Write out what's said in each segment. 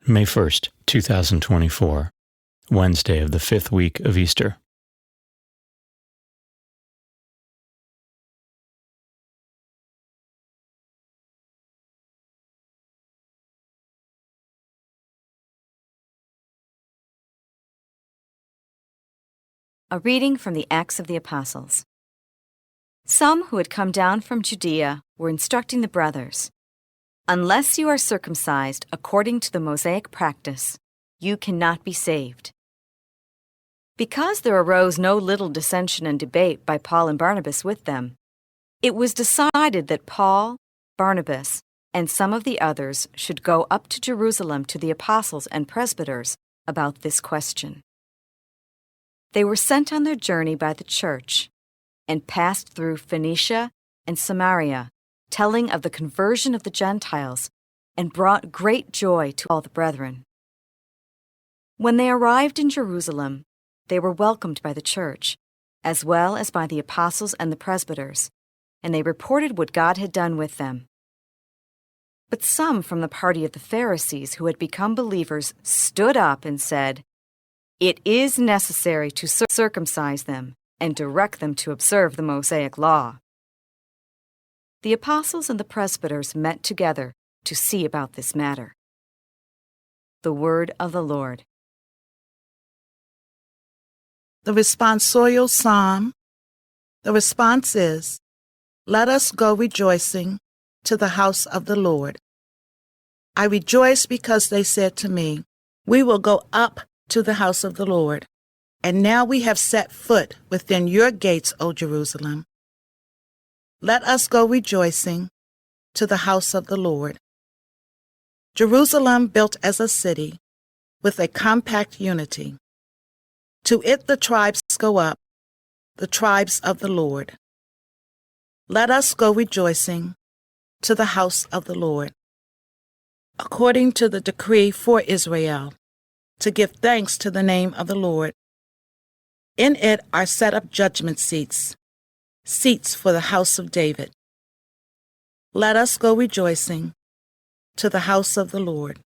May 1st, 2024, Wednesday of the 5th week of Easter. A reading from the Acts of the Apostles. Some who had come down from Judea were instructing the brothers, "Unless you are circumcised according to the Mosaic practice, you cannot be saved." Because there arose no little dissension and debate by Paul and Barnabas with them, it was decided that Paul, Barnabas, and some of the others should go up to Jerusalem to the apostles and presbyters about this question. They were sent on their journey by the church and passed through Phoenicia and Samaria, telling of the conversion of the Gentiles, and brought great joy to all the brethren. When they arrived in Jerusalem, they were welcomed by the church, as well as by the apostles and the presbyters, and they reported what God had done with them. But some from the party of the Pharisees who had become believers stood up and said, "It is necessary to circumcise them and direct them to observe the Mosaic law." The apostles and the presbyters met together to see about this matter. The word of the Lord. The responsorial psalm. The response is, "Let us go rejoicing to the house of the Lord. I rejoice because they said to me, 'We will go up to the house of the Lord.' And now we have set foot within your gates, O Jerusalem. Let us go rejoicing to the house of the Lord. Jerusalem built as a city with a compact unity. To it the tribes go up, the tribes of the Lord. Let us go rejoicing to the house of the Lord. According to the decree for Israel, to give thanks to the name of the Lord. In it are set up judgment seats, seats for the house of David. Let us go rejoicing to the house of the Lord."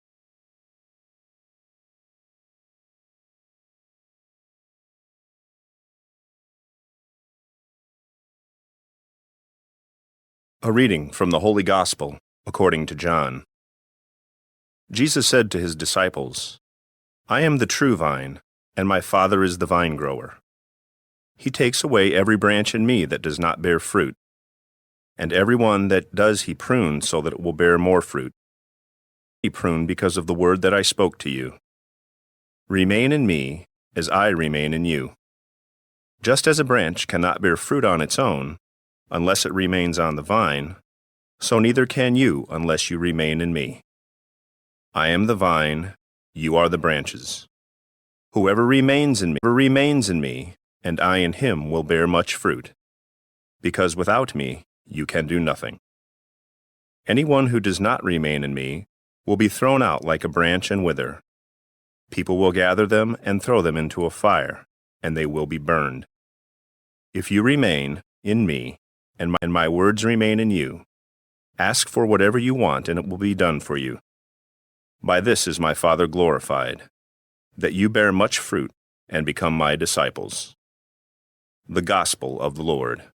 A reading from the Holy Gospel according to John. Jesus said to his disciples, "I am the true vine, and my Father is the vine-grower. He takes away every branch in me that does not bear fruit, and every one that does he prunes so that it will bear more fruit. He pruned because of the word that I spoke to you. Remain in me as I remain in you. Just as a branch cannot bear fruit on its own, unless it remains on the vine, so neither can you unless you remain in me. I am the vine, you are the branches. Whoever remains in me, and I in him will bear much fruit, because without me you can do nothing. Anyone who does not remain in me will be thrown out like a branch and wither. People will gather them and throw them into a fire, and they will be burned. If you remain in me, and my words remain in you, ask for whatever you want, and it will be done for you. By this is my Father glorified, that you bear much fruit and become my disciples." The Gospel of the Lord.